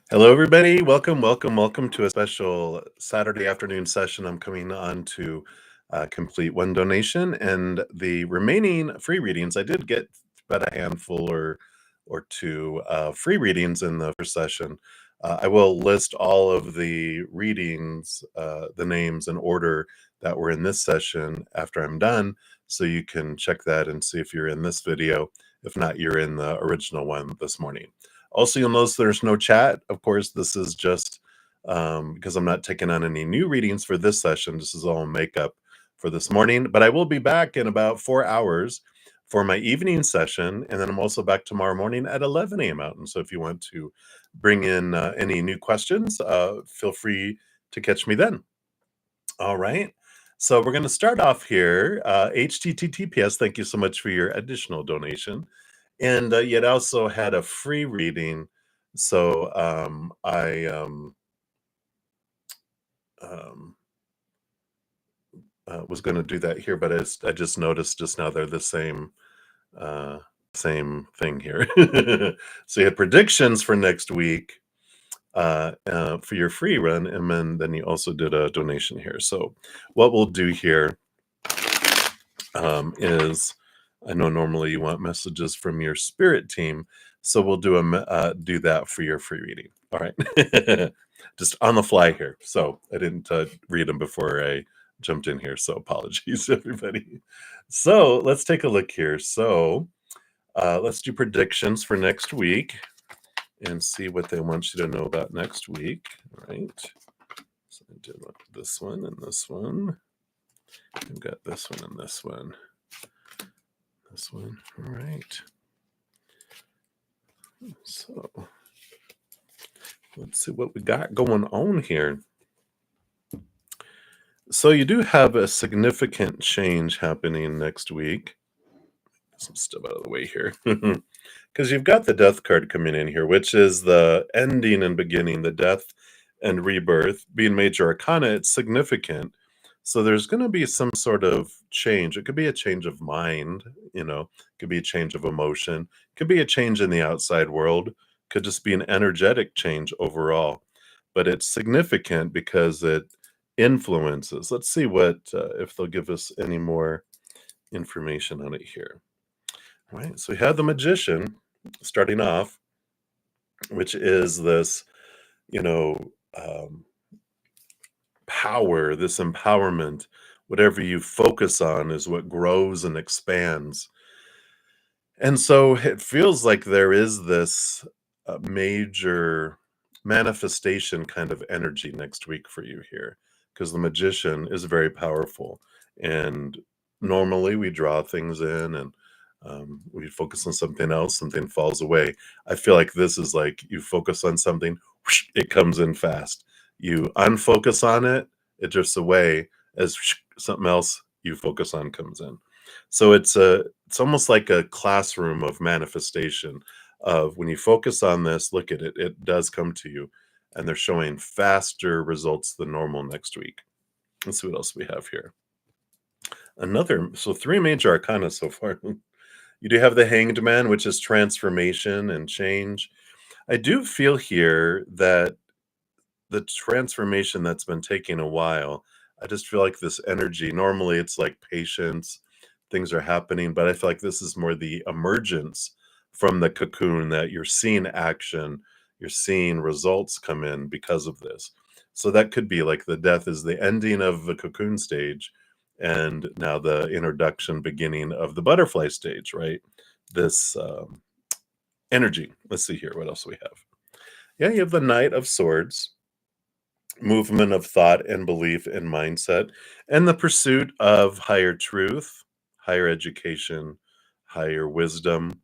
Hello, everybody. Welcome to a special Saturday afternoon session. I'm coming on to complete one donation, and the remaining free readings. I did get about a handful or two free readings in the first session. I will list all of the readings, the names in order that were in this session after I'm done, so you can check that and see if you're in this video. If not, you're in the original one this morning. Also, you'll notice there's no chat. Of course, this is just because I'm not taking on any new readings for this session. This is all makeup for this morning. But I will be back in about 4 hours for my evening session. And then I'm also back tomorrow morning at 11 a.m. Mountain. So if you want to bring in any new questions, feel free to catch me then. All right. So we're going to start off here. HTTPS, thank you so much for your additional donation. And yet also had a free reading. So um, was going to do that here, but I just noticed just now they're the same thing here. So you had predictions for next week for your free run, and then you also did a donation here. So what we'll do here is, I know normally you want messages from your spirit team, so we'll do do that for your free reading. All right, just on the fly here. So I didn't read them before I jumped in here, so apologies, everybody. So let's take a look here. So let's do predictions for next week and see what they want you to know about next week. All right. So I did this one and this one. I've got this one and this one. This one. All right. So let's see what we got going on here. So you do have a significant change happening next week. Some stuff out of the way here. Because you've got the death card coming in here, which is the ending and beginning, the death and rebirth. Being major arcana, it's significant. So there's going to be some sort of change. It could be a change of mind, it could be a change of emotion, it could be a change in the outside world, could just be an energetic change overall. But it's significant because it influences. Let's see what if they'll give us any more information on it here. All right, so we have the magician starting off, which is this, you know, um, power, this empowerment. Whatever you focus on is what grows and expands. And so it feels like there is this major manifestation kind of energy next week for you here, because the magician is very powerful. And normally we draw things in and we focus on something else, something falls away. I feel like this is like you focus on something, whoosh, it comes in fast. You unfocus on it, it drifts away as whoosh, something else you focus on comes in. So it's almost like a classroom of manifestation of when you focus on this, look at it, it does come to you. And they're showing faster results than normal next week. Let's see what else we have here. So three major arcana so far. You do have the Hanged Man, which is transformation and change. I do feel here that the transformation that's been taking a while, I just feel like this energy, normally it's like patience, things are happening, but I feel like this is more the emergence from the cocoon, that you're seeing action, you're seeing results come in because of this. So that could be like the death is the ending of the cocoon stage, and now the introduction, beginning of the butterfly stage, right? This energy. Let's see here. What else we have? Yeah, you have the Knight of Swords, movement of thought and belief and mindset, and the pursuit of higher truth, higher education, higher wisdom.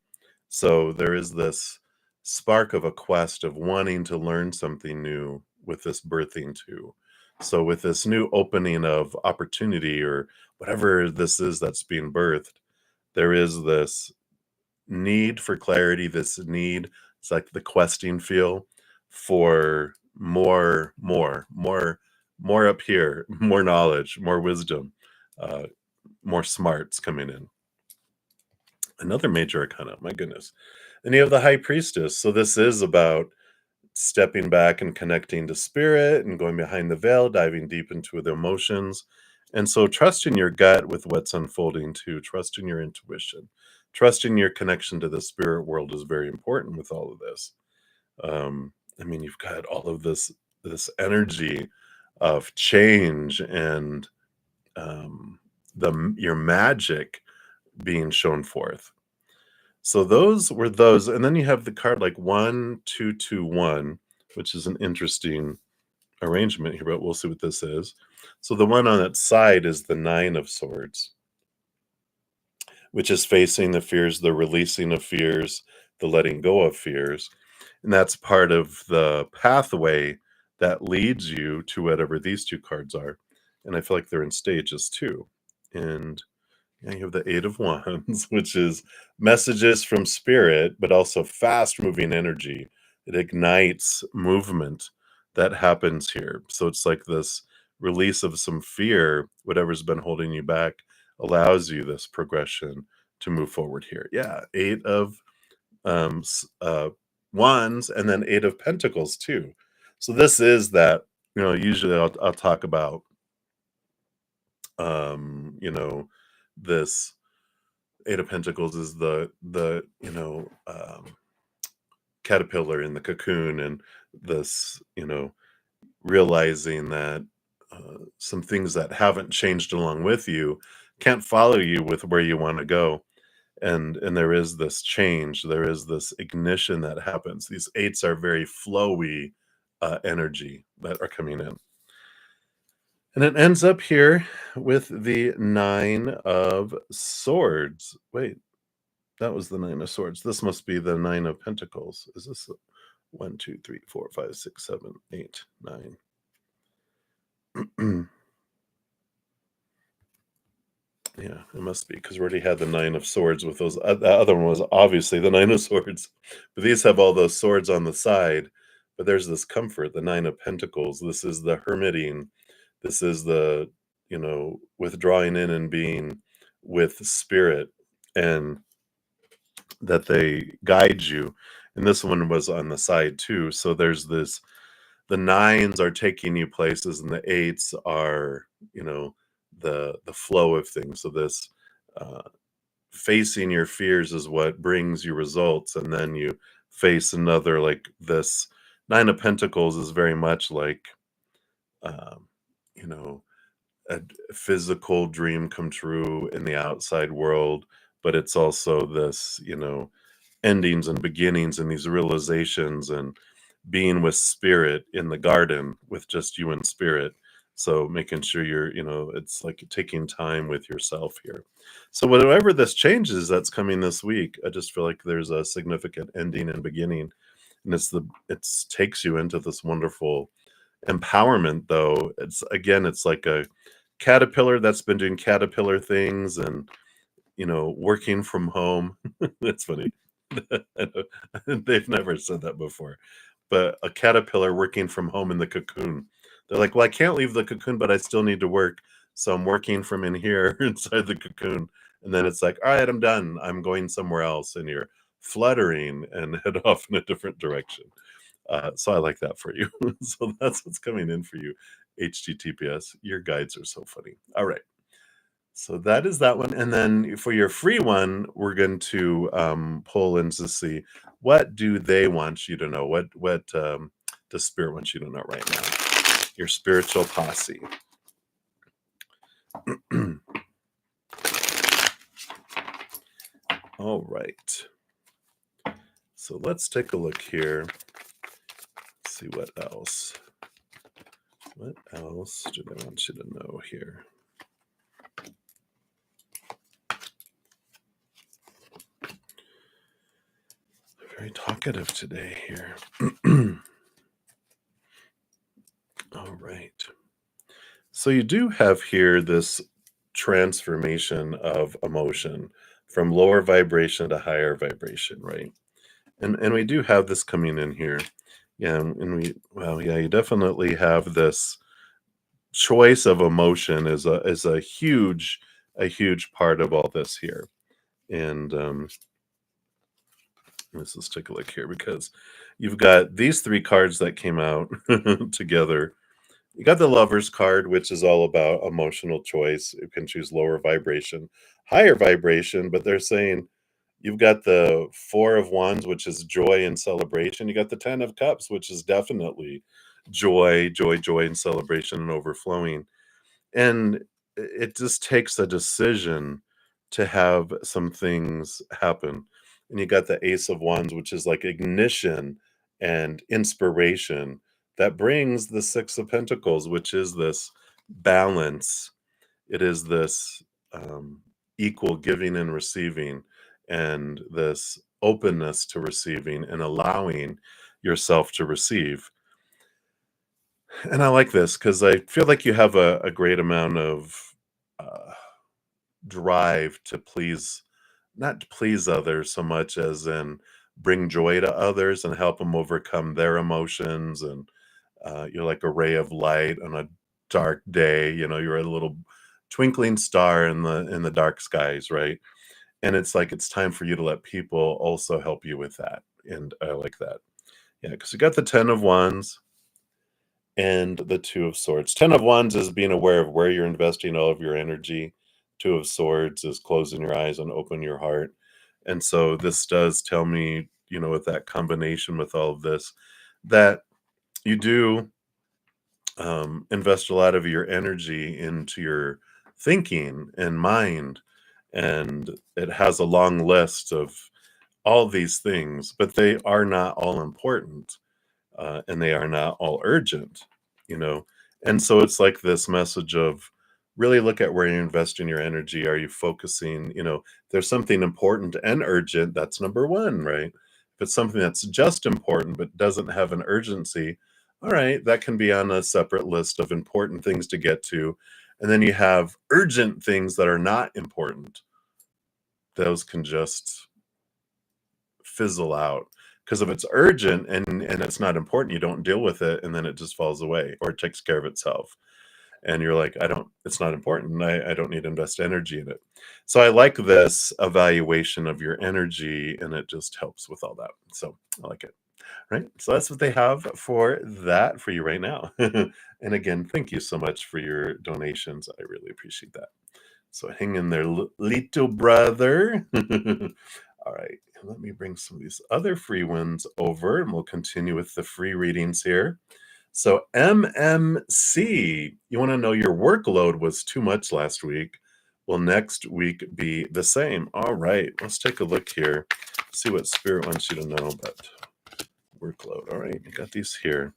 So there is this spark of a quest of wanting to learn something new with this birthing too. So with this new opening of opportunity or whatever this is that's being birthed, there is this need for clarity, this need, it's like the questing feel for more up here, more knowledge, more wisdom, uh, more smarts coming in. Another major arcana, my goodness. And you have the high priestess. So this is about stepping back and connecting to spirit and going behind the veil, diving deep into the emotions. And so trust in your gut with what's unfolding too. Trust in your intuition. Trust in your connection to the spirit world is very important with all of this. I mean, you've got all of this energy of change and your magic being shown forth. So those were those, and then you have the card like 1, 2, 2, 1, which is an interesting arrangement here, but we'll see what this is. So the one on its side is the 9 of Swords, which is facing the fears, the releasing of fears, the letting go of fears. And that's part of the pathway that leads you to whatever these 2 cards are. And I feel like they're in stages too. And yeah, you have the 8 of Wands, which is messages from spirit, but also fast moving energy. It ignites movement that happens here. So it's like this release of some fear, whatever's been holding you back, allows you this progression to move forward here. Yeah, 8 of Wands and then 8 of Pentacles too. So this is that, usually I'll talk about, you know, this 8 of Pentacles is the caterpillar in the cocoon, and this, realizing that some things that haven't changed along with you can't follow you with where you want to go. And there is this change, there is this ignition that happens. These 8s are very flowy energy that are coming in. And it ends up here with the 9 of Swords. Wait, that was the 9 of Swords. This must be the 9 of Pentacles. Is this 1, 2, 3, 4, 5, 6, 7, 8, 9? Yeah, it must be because we already had the 9 of Swords with those. The other one was obviously the 9 of Swords, but these have all those swords on the side. But there's this comfort, the 9 of Pentacles. This is the hermiting. This is the, withdrawing in and being with spirit, and that they guide you. And this one was on the side too. So there's this, the 9s are taking you places, and the 8s are, the flow of things. So this uh, facing your fears is what brings you results, and then you face another, like this 9 of Pentacles is very much like, um, you know a physical dream come true in the outside world, but it's also this, endings and beginnings and these realizations and being with spirit in the garden with just you and spirit. So making sure it's like taking time with yourself here. So whatever this changes that's coming this week, I just feel like there's a significant ending and beginning. And it takes you into this wonderful empowerment, though. It's like a caterpillar that's been doing caterpillar things and, working from home. That's funny. I know. They've never said that before, but a caterpillar working from home in the cocoon. They're like, well, I can't leave the cocoon, but I still need to work. So I'm working from in here inside the cocoon. And then it's like, all right, I'm done. I'm going somewhere else. And you're fluttering and head off in a different direction. So I like that for you. So that's what's coming in for you, HTTPS. Your guides are so funny. All right. So that is that one. And then for your free one, we're going to pull in to see what do they want you to know? What does Spirit want you to know right now? Your spiritual posse. All right. So let's take a look here. See what else. What else do they want you to know here? Very talkative today here. All right. So you do have here this transformation of emotion from lower vibration to higher vibration, right? And we do have this coming in here. Yeah, and you definitely have this choice of emotion is a huge part of all this here. And Let's just take a look here because you've got these three cards that came out together. You got the Lover's card, which is all about emotional choice. You can choose lower vibration, higher vibration, but they're saying you've got the Four of Wands, which is joy and celebration. You got the Ten of Cups, which is definitely joy, joy, joy, and celebration and overflowing. And it just takes a decision to have some things happen. And you got the Ace of Wands, which is like ignition and inspiration that brings the Six of Pentacles, which is this balance. It is this equal giving and receiving, and this openness to receiving and allowing yourself to receive. And I like this because I feel like you have a great amount of uh, drive to please, not to please others so much as in bring joy to others and help them overcome their emotions. And you're like a ray of light on a dark day. You know, you're a little twinkling star in the dark skies, right? And it's like it's time for you to let people also help you with that. And I like that. Yeah, because you got the Ten of Wands and the Two of Swords. Ten of Wands is being aware of where you're investing all of your energy. Two of Swords is closing your eyes and open your heart. And so this does tell me, with that combination with all of this, that you do invest a lot of your energy into your thinking and mind. And it has a long list of all these things, but they are not all important, and they are not all urgent, you know? And so it's like this message of really look at where you're investing your energy. Are you focusing, there's something important and urgent, that's number one, right? If it's something that's just important but doesn't have an urgency, all right, that can be on a separate list of important things to get to. And then you have urgent things that are not important. Those can just fizzle out, because if it's urgent and it's not important, you don't deal with it, and then it just falls away or it takes care of itself. And you're like, I don't, it's not important. I don't need to invest energy in it. So I like this evaluation of your energy, and it just helps with all that. So I like it. Right. So that's what they have for that for you right now. And again, thank you so much for your donations. I really appreciate that. So hang in there, little brother. All right. Let me bring some of these other free ones over, and we'll continue with the free readings here. So MMC, you want to know your workload was too much last week. Will next week be the same? All right. Let's take a look here. See what Spirit wants you to know about workload. All right. I got these here.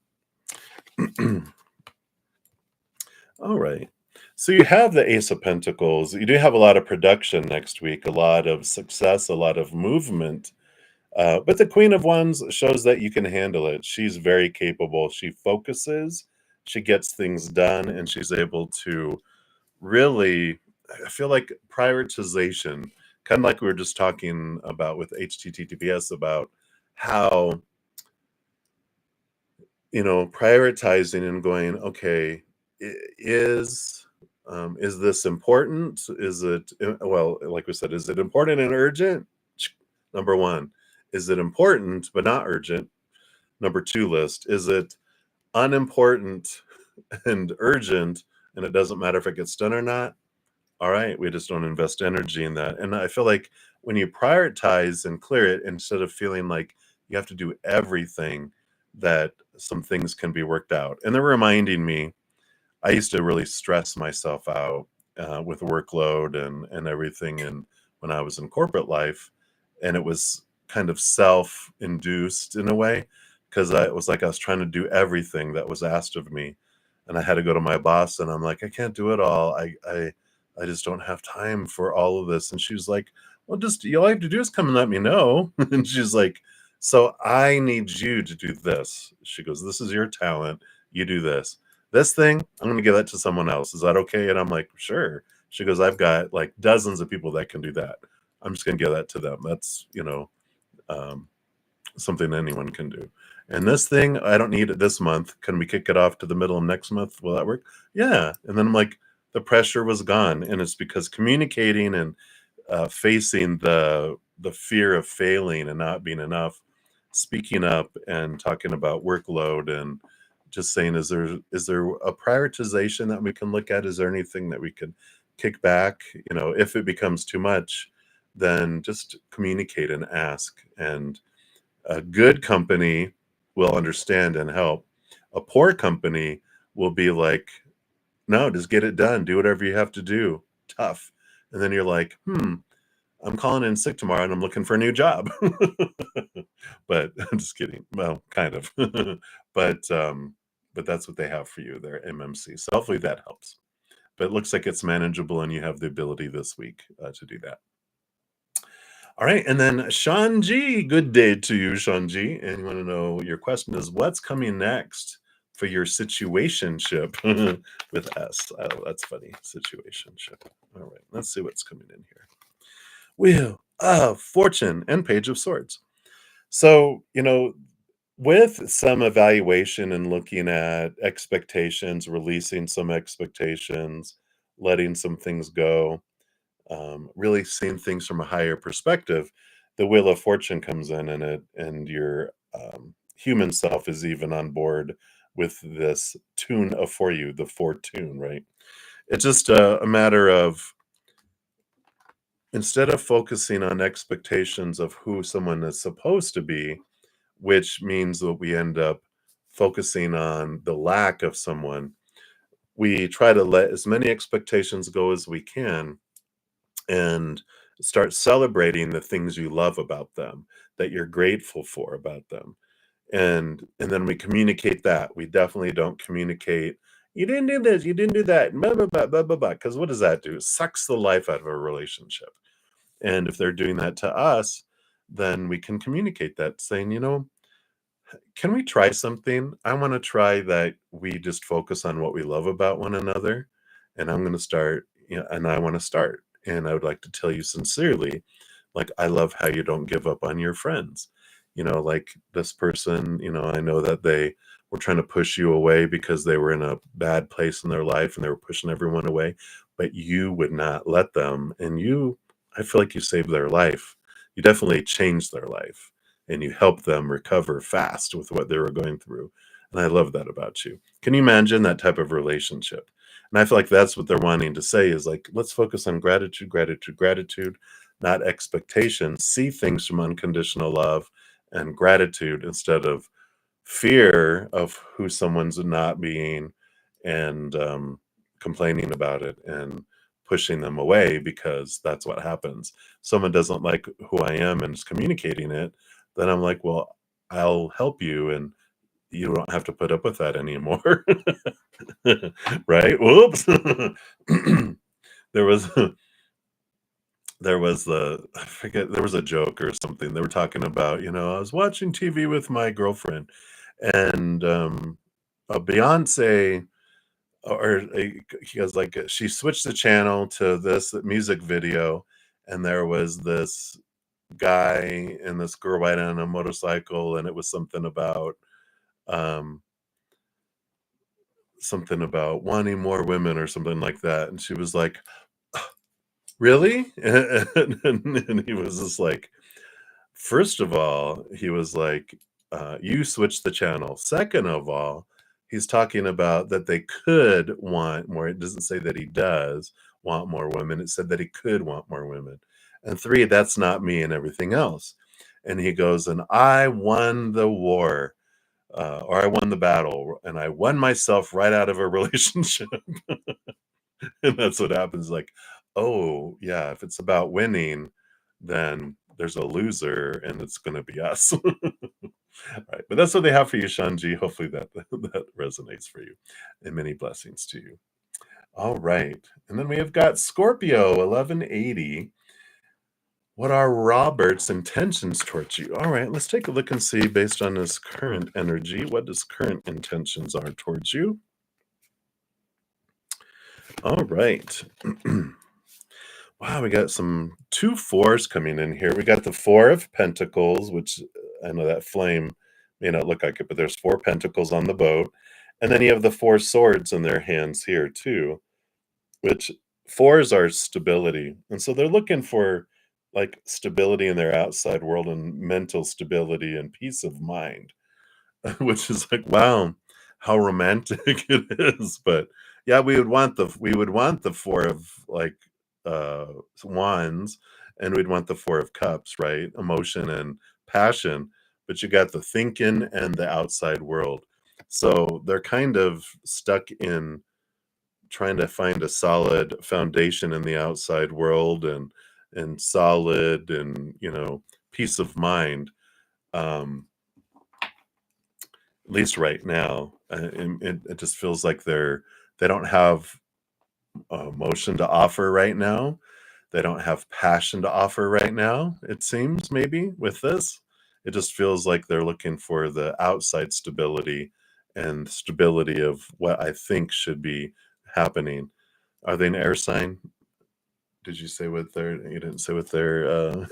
All right. So you have the Ace of Pentacles. You do have a lot of production next week, a lot of success, a lot of movement. But the Queen of Wands shows that you can handle it. She's very capable. She focuses, she gets things done, and she's able to really, I feel like prioritization, kind of like we were just talking about with HTTPS about how, prioritizing and going, okay, is this important? Is it, well, like we said, is it important and urgent? Number one. Is it important but not urgent? Number two list. Is it unimportant and urgent, and it doesn't matter if it gets done or not? All right, we just don't invest energy in that. And I feel like when you prioritize and clear it, instead of feeling like you have to do everything, that some things can be worked out. And they're reminding me, I used to really stress myself out with workload and everything, and when I was in corporate life, and it was kind of self-induced in a way, because I it was like I was trying to do everything that was asked of me, and I had to go to my boss, and I'm like, I can't do it all. I just don't have time for all of this. And she was like, well, just all you have to do is come and let me know. And she's like, so I need you to do this. She goes, this is your talent. You do this. This thing, I'm going to give that to someone else. Is that okay? And I'm like, sure. She goes, I've got like dozens of people that can do that. I'm just going to give that to them. That's, um, something anyone can do. And this thing, I don't need it this month. Can we kick it off to the middle of next month? Will that work? Yeah. And then I'm like, the pressure was gone. And it's because communicating and facing the the fear of failing and not being enough, speaking up and talking about workload and just saying, is there a prioritization that we can look at? Is there anything that we can kick back? If it becomes too much, then just communicate and ask. And a good company will understand and help. A poor company will be like, no, just get it done. Do whatever you have to do. Tough. And then you're like, I'm calling in sick tomorrow and I'm looking for a new job. But I'm just kidding. Well, kind of. But that's what they have for you, their MMC. So hopefully that helps. But it looks like it's manageable and you have the ability this week to do that. All right. And then Sean G, good day to you, Sean G. And you want to know your question is what's coming next for your situationship with S? Oh, that's funny. Situationship. All right. Let's see what's coming in here. Wheel of Fortune and Page of Swords. So, with some evaluation and looking at expectations, releasing some expectations, letting some things go, really seeing things from a higher perspective, the Wheel of Fortune comes in and your human self is even on board with this tune of for you, the fortune, right? It's just a matter of instead of focusing on expectations of who someone is supposed to be, which means that we end up focusing on the lack of someone, we try to let as many expectations go as we can and start celebrating the things you love about them, that you're grateful for about them. And then we communicate that. We definitely don't communicate, "You didn't do this, you didn't do that, blah, blah, blah, blah, blah, blah," 'cause what does that do? It sucks the life out of a relationship. And if they're doing that to us, then we can communicate that saying, can we try something? I want to try that we just focus on what we love about one another. And I'm going to start, and I want to start. And I would like to tell you sincerely, like, I love how you don't give up on your friends. Like this person, I know that they were trying to push you away because they were in a bad place in their life and they were pushing everyone away, but you would not let them. I feel like you saved their life. You definitely changed their life and you help them recover fast with what they were going through. And I love that about you. Can you imagine that type of relationship? And I feel like that's what they're wanting to say is like, let's focus on gratitude, gratitude, gratitude, not expectation. See things from unconditional love and gratitude instead of fear of who someone's not being and complaining about it and pushing them away because that's what happens. Someone doesn't like who I am and is communicating it, then I'm like, well, I'll help you and you don't have to put up with that anymore. Right? Whoops. there was I forget, there was a joke or something. They were talking about, I was watching TV with my girlfriend and a Beyonce or he goes like she switched the channel to this music video and there was this guy and this girl riding on a motorcycle and it was um something about wanting more women or something like that and she was like really and he was just like first of all he was like you switched the channel, second of all he's talking about that they could want more, it doesn't say that he does want more women, it said that he could want more women, and three, that's not me and everything else. And he goes, and I won the war, or I won the battle and I won myself right out of a relationship. And that's what happens. Like, oh, yeah, if it's about winning, then there's a loser and it's going to be us. Right. But that's what they have for you, Shanji. Hopefully that resonates for you. And many blessings to you. All right. And then we have got Scorpio 1180. What are Robert's intentions towards you? All right, let's take a look and see based on his current energy, what his current intentions are towards you. All right. Wow, we got some 2 4s coming in here. We got the 4 of Pentacles, which I know that flame may not look like it, but there's 4 pentacles on the boat. And then you have the 4 swords in their hands here too, which 4s are stability. And so they're looking for like stability in their outside world and mental stability and peace of mind. Which is like, wow, how romantic it is. But yeah, we would want the four of like uh wands, and we'd want the four of cups, right? Emotion and passion. But you got the thinking and the outside world. So they're kind of stuck in trying to find a solid foundation in the outside world and solid and peace of mind. Um at least right now, and it just feels like they don't have emotion to offer right now. They don't have passion to offer right now, it seems, maybe, with this. It just feels like they're looking for the outside stability and stability of what I think should be happening. Are they an air sign? Did you say what their you didn't say what their,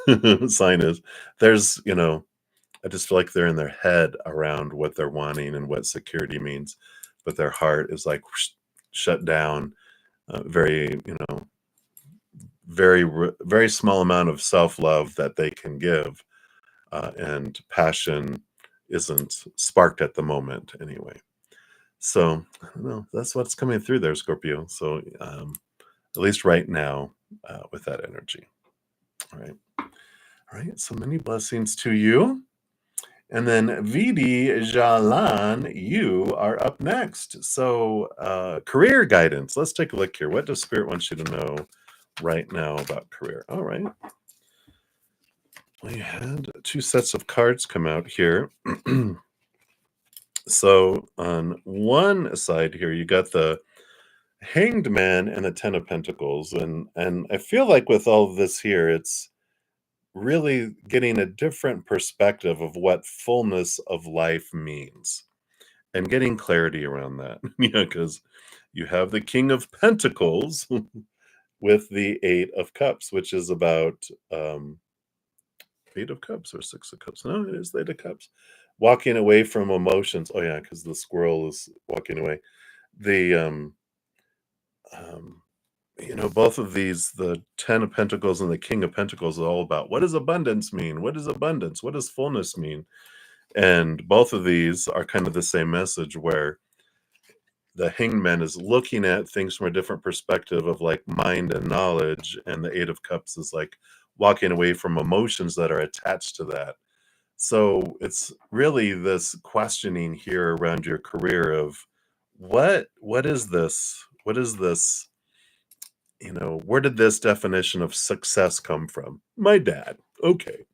sign is. There's, I just feel like they're in their head around what they're wanting and what security means, but their heart is like shut down. Very, very small amount of self love that they can give, and passion isn't sparked at the moment anyway. So I don't know. That's what's coming through there, Scorpio. So at least right now, with that energy. All right. All right. So many blessings to you. And then Vidi Jalan, you are up next. So, career guidance. Let's take a look here. What does Spirit want you to know right now about career? All right. We had two sets of cards come out here. So, on one side here, you got the Hanged Man and the Ten of Pentacles, and I feel like with all of this here, it's really getting a different perspective of what fullness of life means and getting clarity around that. Yeah, because you have the King of Pentacles with the Eight of Cups, which is about Eight of Cups or Six of Cups. No, it is the Eight of Cups. Walking away from emotions. Oh yeah, because the squirrel is walking away. The um both of these, the Ten of Pentacles and the King of Pentacles, are all about what does abundance mean? What is abundance? What does fullness mean? And both of these are kind of the same message where the Hanged Man is looking at things from a different perspective of like mind and knowledge, and the Eight of Cups is like walking away from emotions that are attached to that. So it's really this questioning here around your career of what is this? What is this? Where did this definition of success come from? My dad. Okay.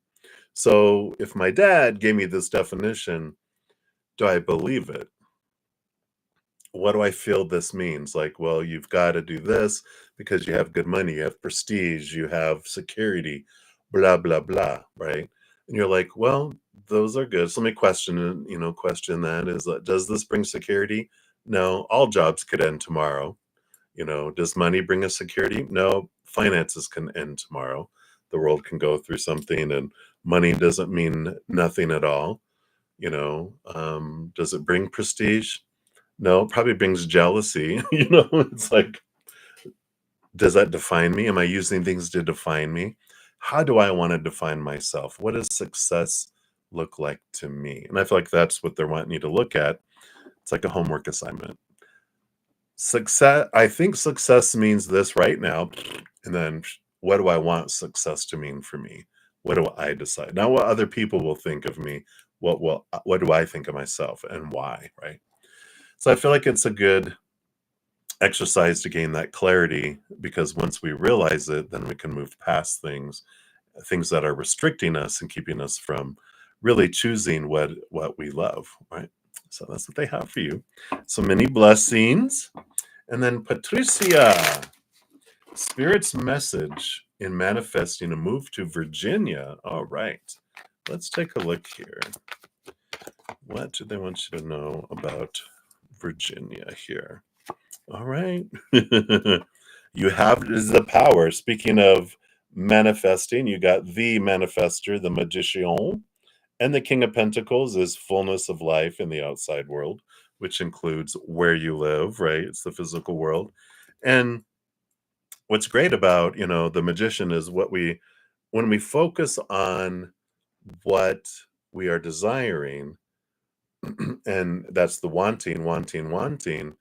So if my dad gave me this definition, do I believe it? What do I feel this means? Like, well, you've got to do this because you have good money, you have prestige, you have security, blah, blah, blah, right? And you're like, well, those are good. So let me question that is, does this bring security? No, all jobs could end tomorrow. Does money bring us security? No, finances can end tomorrow. The world can go through something, and money doesn't mean nothing at all. Does it bring prestige? No, it probably brings jealousy. It's like, does that define me? Am I using things to define me? How do I want to define myself? What does success look like to me? And I feel like that's what they're wanting you to look at. It's like a homework assignment. I think success means this right now. And then what do I want success to mean for me? What do I decide? Not what other people will think of me. What do I think of myself and why, right? So I feel like it's a good exercise to gain that clarity, because once we realize it, then we can move past things that are restricting us and keeping us from really choosing what we love, right? So that's what they have for you. So many blessings. And then Patricia, Spirit's message in manifesting a move to Virginia. All right. Let's take a look here. What do they want you to know about Virginia here? All right. You have the power. Speaking of manifesting, you got the manifester, the magician, and the King of Pentacles is fullness of life in the outside world, which includes where you live, right? It's the physical world. And what's great about, the magician is what we when we focus on what we are desiring, and that's the wanting, wanting, wanting,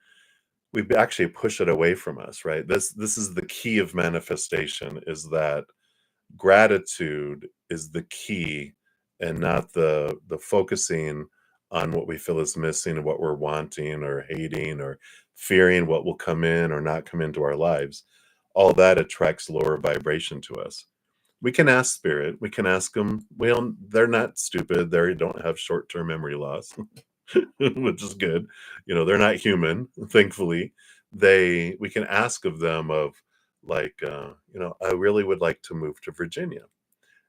we actually push it away from us, right? This is the key of manifestation, is that gratitude is the key, and not the focusing on what we feel is missing and what we're wanting or hating or fearing what will come in or not come into our lives. All that attracts lower vibration to us. We can ask spirit, we can ask them. Well, they're not stupid, they don't have short-term memory loss. Which is good. They're not human, thankfully. We can ask of them of, like, I really would like to move to Virginia,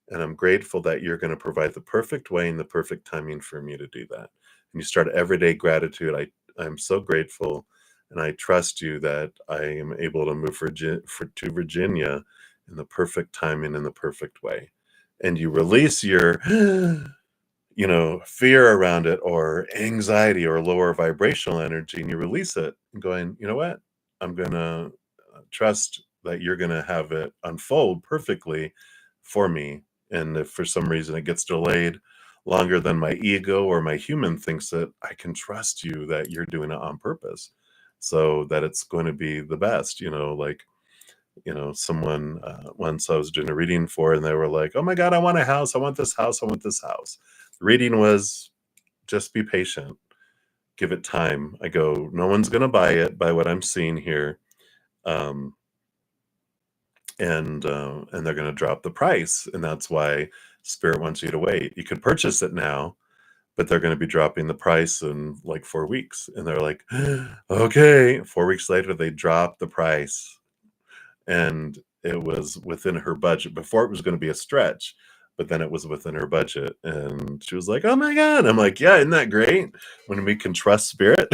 and I'm grateful that you're going to provide the perfect way and the perfect timing for me to do that. And you start everyday gratitude. I'm so grateful, and I trust you that I am able to move to Virginia in the perfect timing in the perfect way. And you release your fear around it, or anxiety, or lower vibrational energy, and you release it and going, you know what? I'm going to trust that you're going to have it unfold perfectly for me. And if for some reason it gets delayed longer than my ego or my human thinks it, I can trust you that you're doing it on purpose, so that it's going to be the best. Like, someone, once I was doing a reading for, and they were like, "Oh my God, I want a house. I want this house. I want this house." The reading was, just be patient, give it time. I go, no one's going to buy it by what I'm seeing here. Um, and they're going to drop the price. And that's why Spirit wants you to wait. You could purchase it now, but they're going to be dropping the price in like 4 weeks. And they're like, okay. 4 weeks later, they dropped the price, and it was within her budget. Before, it was going to be a stretch, but then it was within her budget, and she was like, "Oh my God." I'm like, "Yeah, isn't that great when we can trust spirit?"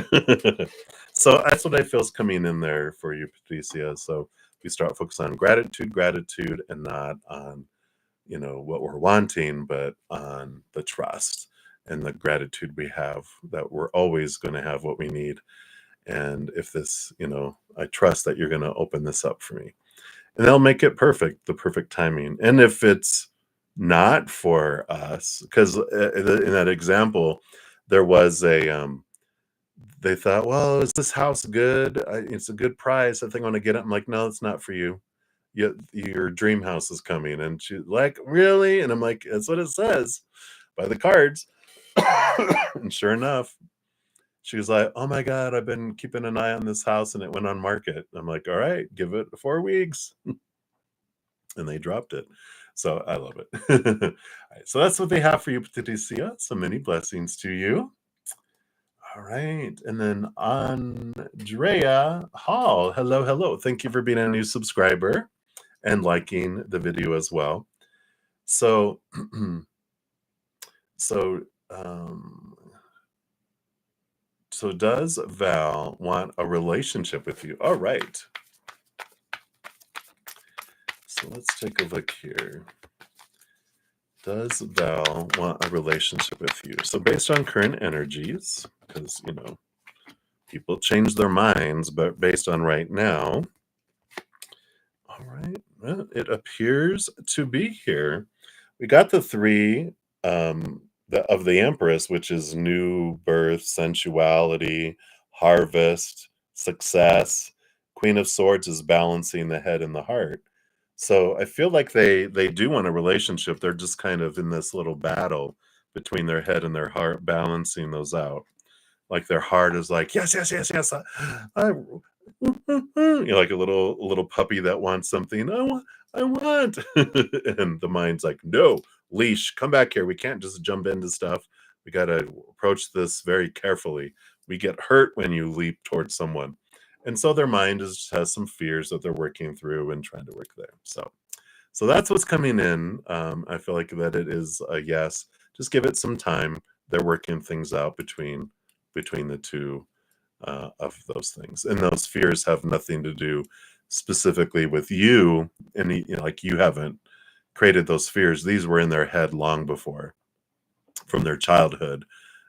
So that's what I feel is coming in there for you, Patricia. So we start focusing on gratitude, and not on what we're wanting, but on the trust and the gratitude we have, that we're always going to have what we need. And if this, I trust that you're going to open this up for me, and they'll make it perfect, the perfect timing. And if it's not for us, because in that example, there was they thought, well, is this house good? It's a good price. I think I want to get it. I'm like, no, it's not for you. Your dream house is coming. And she's like, really? And I'm like, that's what it says by the cards. And sure enough, she was like, "Oh my God, I've been keeping an eye on this house, and it went on market." I'm like, "All right, give it 4 weeks." And they dropped it. So I love it. All right, so that's what they have for you, Patricia. So many blessings to you. All right. And then Andrea Hall. Hello, hello. Thank you for being a new subscriber and liking the video as well. So, so, um, so does Val want a relationship with you? All right. So let's take a look here. Does Val want a relationship with you? So based on current energies, because, people change their minds, but based on right now, all right, well, it appears to be here. We got the three of the Empress, which is new birth, sensuality, harvest, success. Queen of Swords is balancing the head and the heart. So I feel like they do want a relationship. They're just kind of in this little battle between their head and their heart, balancing those out. Like their heart is like, yes, yes, yes, yes. You're like a little puppy that wants something. I want. And the mind's like, no, leash, come back here. We can't just jump into stuff. We got to approach this very carefully. We get hurt when you leap towards someone. And so their mind has some fears that they're working through and trying to work there. So that's what's coming in. I feel like that it is a yes. Just give it some time. They're working things out between the two of those things, and those fears have nothing to do specifically with you. And like, you haven't created those fears. These were in their head long before, from their childhood.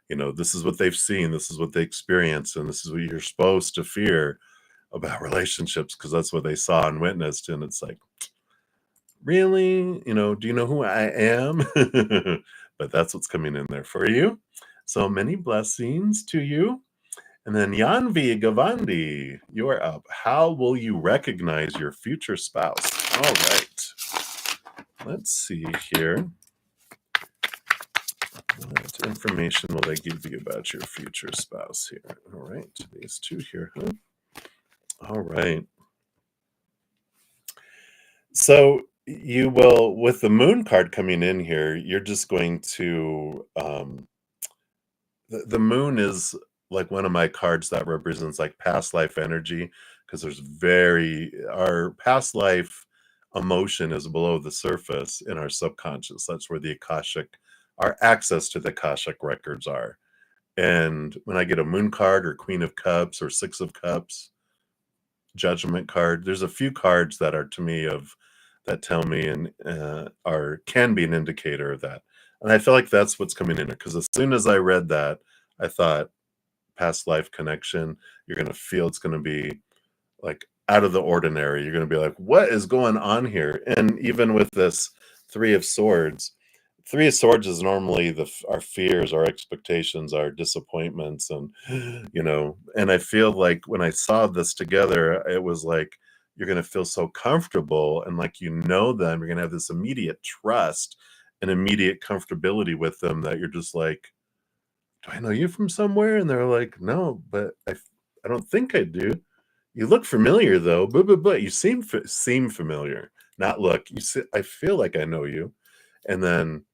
This is what they've seen, this is what they experienced, and this is what you're supposed to fear about relationships, because that's what they saw and witnessed. And it's like, Really? Do you know who I am? But that's what's coming in there for you. So many blessings to you. And then Yanvi Gavandi, you are up. How will you recognize your future spouse? All right. Let's see here. What information will they give you about your future spouse here? All right. These two here, huh? All right. So you will, with the moon card coming in here, you're just going to the moon is like one of my cards that represents like past life energy because there's very our past life emotion is below the surface in our subconscious. That's where the akashic our access to the akashic records are. And when I get a moon card or queen of cups or six of cups, judgment card, there's a few cards that are to me of that tell me and are can be an indicator of that. And I feel like that's what's coming in because as soon as I read that, I thought past life connection, you're gonna feel it's gonna be like out of the ordinary. You're gonna be like, what is going on here? And even with this three of swords is normally our fears, our expectations, our disappointments, and and I feel like when I saw this together, it was like you're gonna feel so comfortable and like them, you're gonna have this immediate trust and immediate comfortability with them that you're just like, "Do I know you from somewhere?" And they're like, "No, but I don't think I do. You look familiar though, but you seem familiar. Not look. I feel like I know you." And then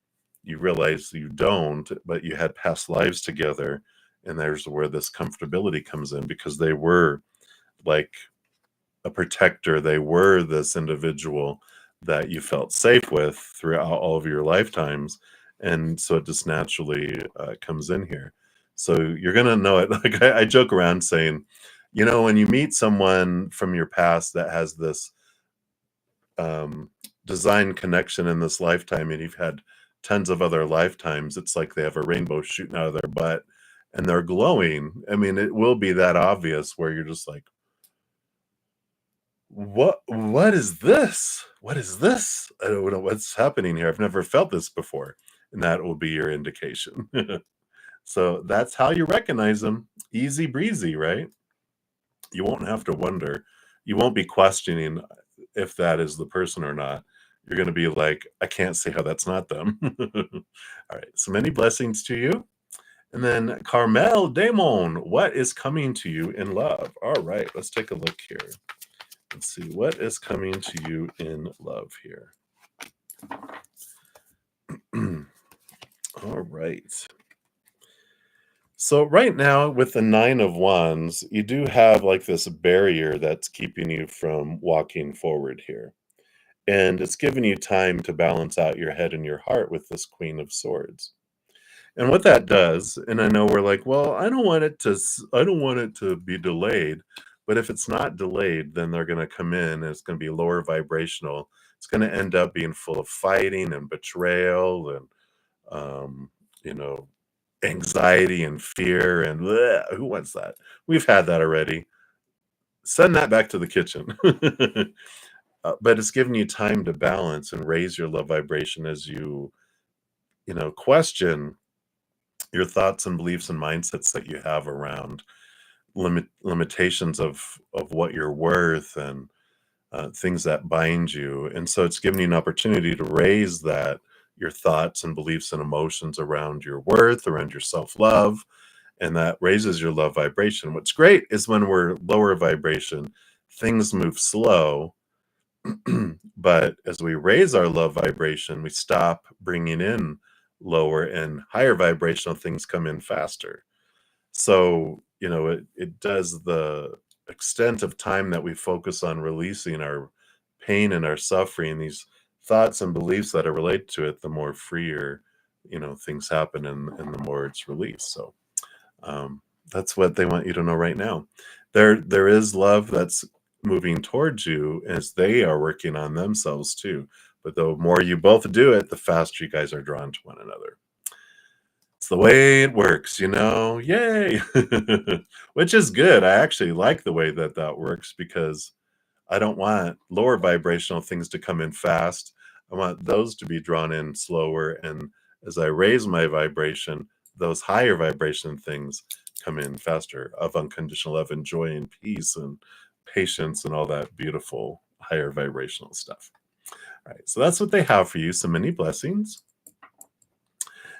you realize you don't, but you had past lives together, and there's where this comfortability comes in because they were like a protector. They were this individual that you felt safe with throughout all of your lifetimes, and so it just naturally comes in here. So you're gonna know it. Like I joke around saying, when you meet someone from your past that has this um, design connection in this lifetime, and you've had tons of other lifetimes, it's like they have a rainbow shooting out of their butt, and they're glowing. I mean, it will be that obvious where you're just like, what is this? What is this? I don't know what's happening here. I've never felt this before. And that will be your indication. So that's how you recognize them. Easy breezy, right? You won't have to wonder. You won't be questioning if that is the person or not. You're going to be like, I can't see how that's not them. All right. So many blessings to you. And then Carmel Damon, what is coming to you in love? All right. Let's take a look here. Let's see what is coming to you in love here. All right. So right now with the 9 of wands, you do have like this barrier that's keeping you from walking forward here. And it's giving you time to balance out your head and your heart with this queen of swords. And what that does, and I know we're like, well, I don't want it to be delayed. But if it's not delayed, then they're going to come in and it's going to be lower vibrational. It's going to end up being full of fighting and betrayal and, um, you know, anxiety and fear and bleh, who wants that? We've had that already. Send that back to the kitchen. But it's giving you time to balance and raise your love vibration as question your thoughts and beliefs and mindsets that you have around limitations of what you're worth and things that bind you. And so it's giving you an opportunity to raise that your thoughts and beliefs and emotions around your worth, around your self-love, and that raises your love vibration. What's great is when we're lower vibration, things move slow. But as we raise our love vibration, we stop bringing in lower and higher vibrational things come in faster. So, it does the extent of time that we focus on releasing our pain and our suffering, these thoughts and beliefs that are related to it, the more freer, things happen and the more it's released. So, um, that's what they want you to know right now. There is love that's moving towards you as they are working on themselves too. But the more you both do it, the faster you guys are drawn to one another. It's the way it works, Yay! Which is good. I actually like the way that that works because I don't want lower vibrational things to come in fast. I want those to be drawn in slower. And as I raise my vibration, those higher vibration things come in faster of unconditional love and joy and peace and patience and all that beautiful higher vibrational stuff. All right. So that's what they have for you. So many blessings.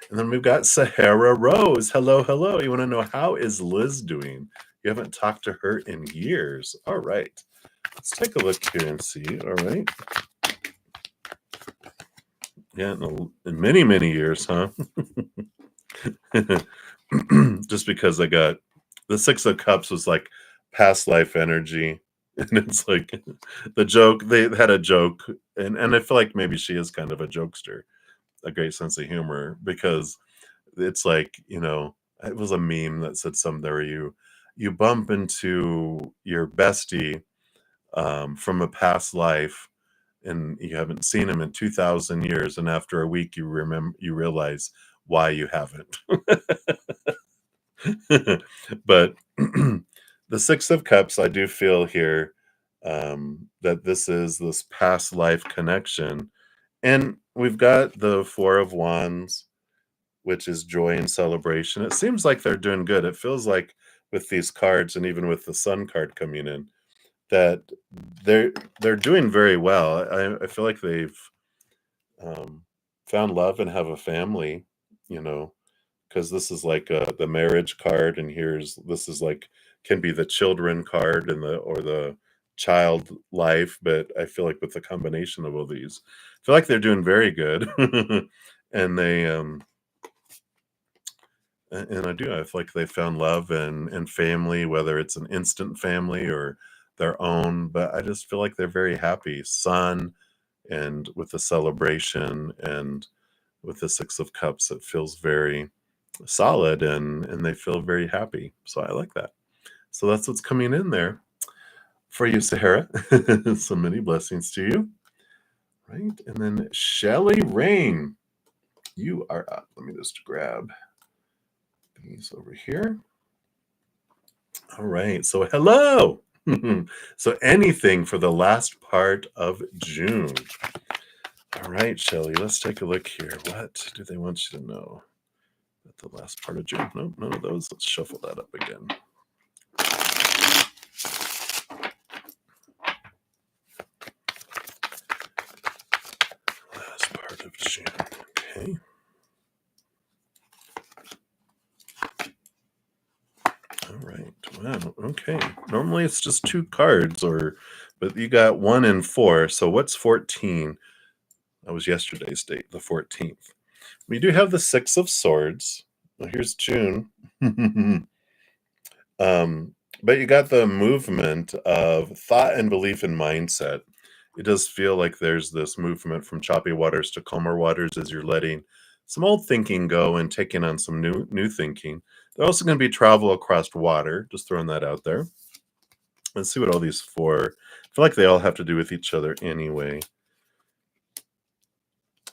And then we've got Sahara Rose. Hello, hello. You want to know how is Liz doing? You haven't talked to her in years. All right. Let's take a look here and see. All right. Yeah, in many, many years, huh? Just because I got the Six of Cups was like past life energy. And it's like the joke, they had a joke, and I feel like maybe she is kind of a jokester, a great sense of humor, because it's like, it was a meme that said something where you bump into your bestie from a past life and you haven't seen him in 2000 years, and after a week you realize why you haven't. But the Six of Cups, I do feel here that this is this past life connection. And we've got the Four of Wands, which is joy and celebration. It seems like they're doing good. It feels like with these cards and even with the Sun card coming in, that they're doing very well. I feel like they've um, found love and have a family, you know, because this is like the marriage card, and this is like can be the children card and the child life. But I feel like with the combination of all these, I feel like they're doing very good, and I feel like they found love and family, whether it's an instant family or their own. But I just feel like they're very happy. Sun and with the celebration and with the Six of Cups, it feels very solid and they feel very happy. So I like that. So that's what's coming in there for you, Sahara. So many blessings to you. Right. And then Shelly Rain, you are up. Let me just grab these over here. All right. So hello. So anything for the last part of June. All right, Shelly, let's take a look here. What do they want you to know at the last part of June? Nope, none of those. Let's shuffle that up again. Last part of June. Okay. All right. Wow. Okay. Normally it's just two cards, but you got 1 and 4. So what's 14? That was yesterday's date, the 14th. We do have the Six of Swords. Well, here's June. But you got the movement of thought and belief and mindset. It does feel like there's this movement from choppy waters to calmer waters as you're letting some old thinking go and taking on some new thinking. There's also going to be travel across water. Just throwing that out there. Let's see what all these four. I feel like they all have to do with each other anyway.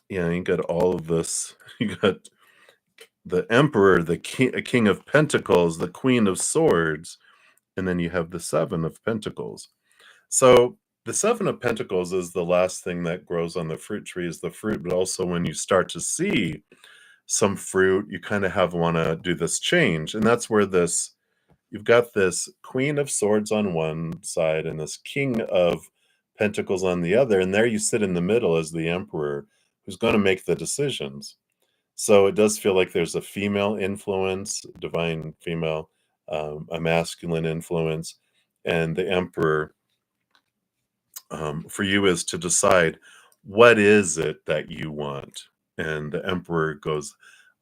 Yeah, you got all of this. You got the Emperor, the King of Pentacles, the Queen of Swords, and then you have the Seven of Pentacles. So the Seven of Pentacles is the last thing that grows on the fruit tree is the fruit, but also when you start to see some fruit, you kind of want to do this change. And that's where you've got this Queen of Swords on one side and this King of Pentacles on the other. And there you sit in the middle as the Emperor who's going to make the decisions. So it does feel like there's a female influence, divine female, a masculine influence, and the Emperor for you is to decide what is it that you want. And the Emperor goes,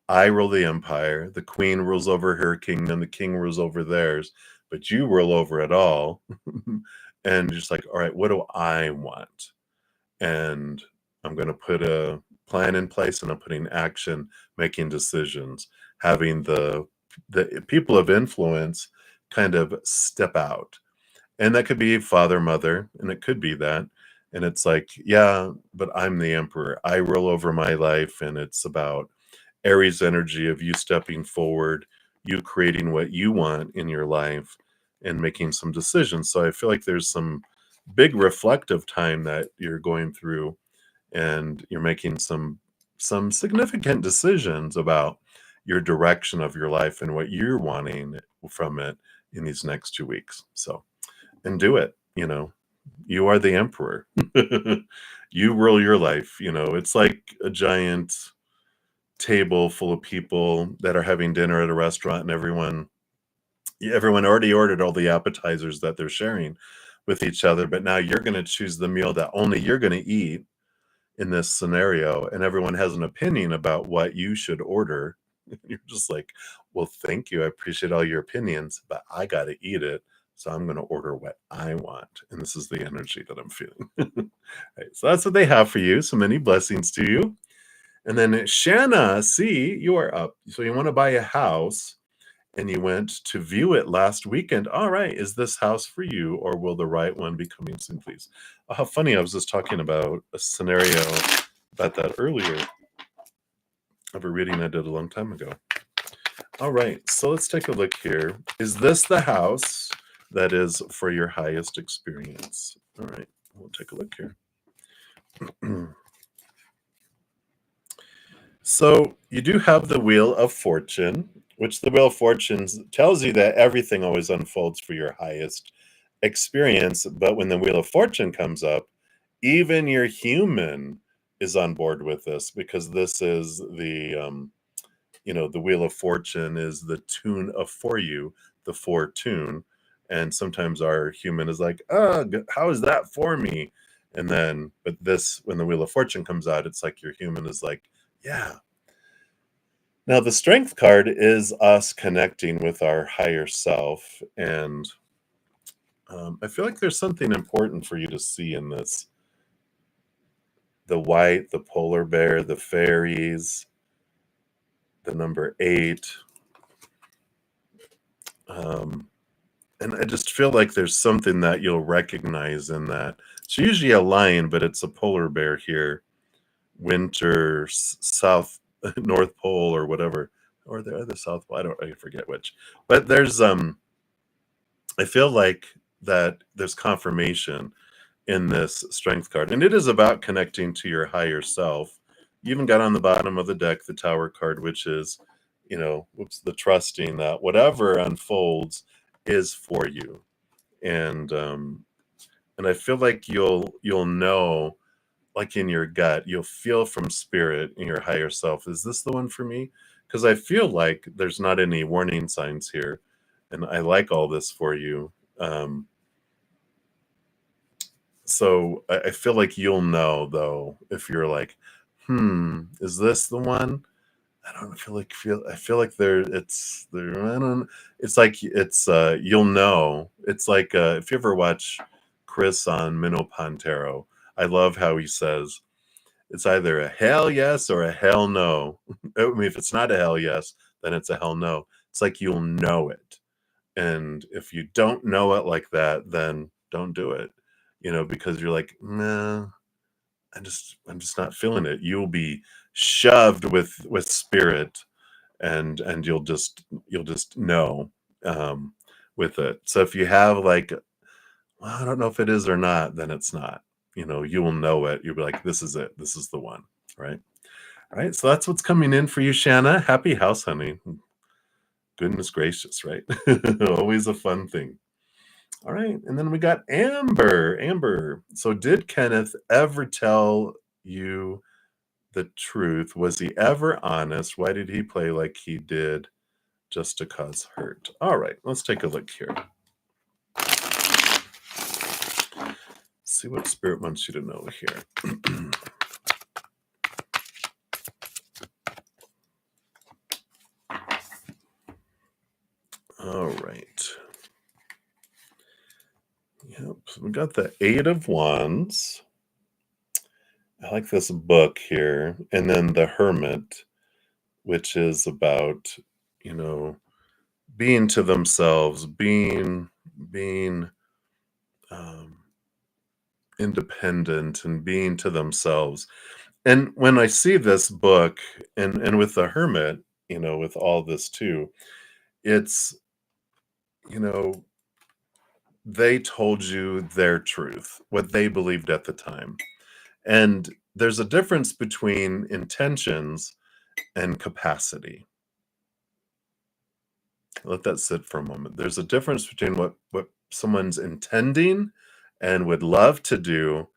I rule the empire, the queen rules over her kingdom, the king rules over theirs, but you rule over it all. And just like, all right, what do I want? And I'm going to put a plan in place and I'm putting action, making decisions, having the people of influence kind of step out. And that could be father, mother, and it could be that. And it's like, yeah, but I'm the emperor. I rule over my life, and it's about Aries energy of you stepping forward, you creating what you want in your life, and making some decisions. So I feel like there's some big reflective time that you're going through and you're making some significant decisions about your direction of your life and what you're wanting from it in these next 2 weeks. So, and do it, You are the emperor. You rule your life, It's like a giant table full of people that are having dinner at a restaurant, and everyone already ordered all the appetizers that they're sharing with each other, but now you're going to choose the meal that only you're going to eat in this scenario, and everyone has an opinion about what you should order. You're just like, well, thank you, I appreciate all your opinions, but I got to eat it, so I'm going to order what I want, and this is the energy that I'm feeling. Right, so that's what they have for you. So many blessings to you. And then Shanna, see, you are up. So you want to buy a house, and you went to view it last weekend. All right, is this house for you, or will the right one be coming soon, please? Oh, how funny, I was just talking about a scenario about that earlier of a reading I did a long time ago. All right, so let's take a look here. Is this the house that is for your highest experience? All right, we'll take a look here. So you do have the Wheel of Fortune, which the Wheel of Fortune tells you that everything always unfolds for your highest experience. But when the Wheel of Fortune comes up, even your human is on board with this, because this is the Wheel of Fortune is the tune of for you, the fortune. And sometimes our human is like, how is that for me? And then, but this, when the Wheel of Fortune comes out, it's like your human is like, yeah. Now, the strength card is us connecting with our higher self. And I feel like there's something important for you to see in this: the white, the polar bear, the fairies, the number 8. And I just feel like there's something that you'll recognize in that. It's usually a lion, but it's a polar bear here. Winter, south, North Pole, or whatever, or the other South Pole. I forget which. But I feel like that there's confirmation in this strength card, and it is about connecting to your higher self. You even got on the bottom of the deck the Tower card, which is, the trusting that whatever unfolds is for you. And I feel like you'll know, like in your gut, you'll feel from spirit in your higher self, is this the one for me? Because I feel like there's not any warning signs here, and I like all this for you. So I feel like you'll know, though, if you're like, is this the one? I don't I feel like I don't, it's like you'll know. It's like if you ever watch Chris on Minnow Pantero, I love how he says it's either a hell yes or a hell no. I mean, if it's not a hell yes, then it's a hell no. It's like you'll know it. And if you don't know it like that, then don't do it. Because you're like, nah, I'm just not feeling it. You'll be shoved with spirit, and you'll just know with it. So if you have like, well, I don't know if it is or not, then it's not. You will know it. You'll be like, this is it. This is the one. Right. All right. So that's what's coming in for you, Shanna. Happy house hunting. Goodness gracious, right? Always a fun thing. All right. And then we got Amber. Amber. So did Kenneth ever tell you the truth? Was he ever honest? Why did he play like he did just to cause hurt? All right. Let's take a look here. See what Spirit wants you to know here. All right. Yep. So we got the 8 of Wands. I like this book here. And then the Hermit, which is about, being to themselves, being independent and being to themselves. And when I see this book, and with the Hermit, with all this too, it's, you know, they told you their truth, what they believed at the time. And there's a difference between intentions and capacity. Let that sit for a moment. There's a difference between what someone's intending and would love to do,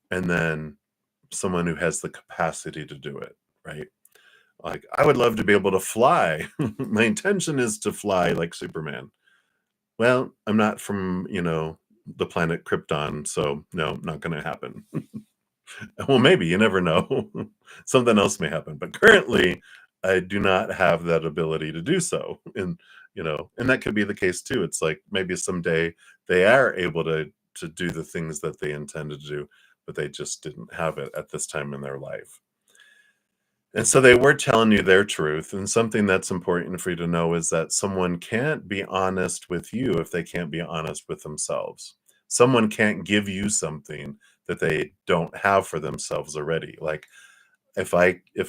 and then someone who has the capacity to do it, right? Like, I would love to be able to fly. My intention is to fly like Superman. Well, I'm not from, the planet Krypton, so no, not gonna happen. Well, maybe, you never know. Something else may happen, but currently, I do not have that ability to do so, and that could be the case too. It's like maybe someday they are able to do the things that they intended to do, but they just didn't have it at this time in their life. And so they were telling you their truth, and something that's important for you to know is that someone can't be honest with you if they can't be honest with themselves. Someone can't give you something that they don't have for themselves already. Like if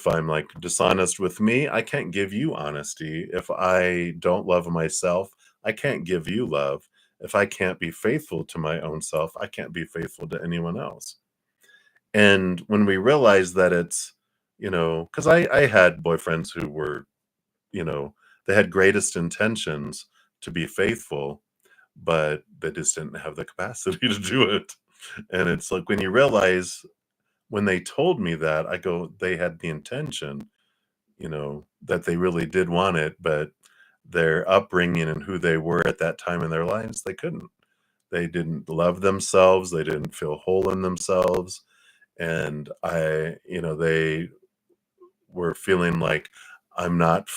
I'm like dishonest with me, I can't give you honesty. If I don't love myself, I can't give you love. If I can't be faithful to my own self, I can't be faithful to anyone else. And when we realize that it's, because I had boyfriends who were, you know, they had greatest intentions to be faithful, but they just didn't have the capacity to do it. And it's like when you realize when they told me that, I go, they had the intention, that they really did want it, but their upbringing and who they were at that time in their lives, they couldn't. They didn't love themselves, they didn't feel whole in themselves, and they were feeling like I'm not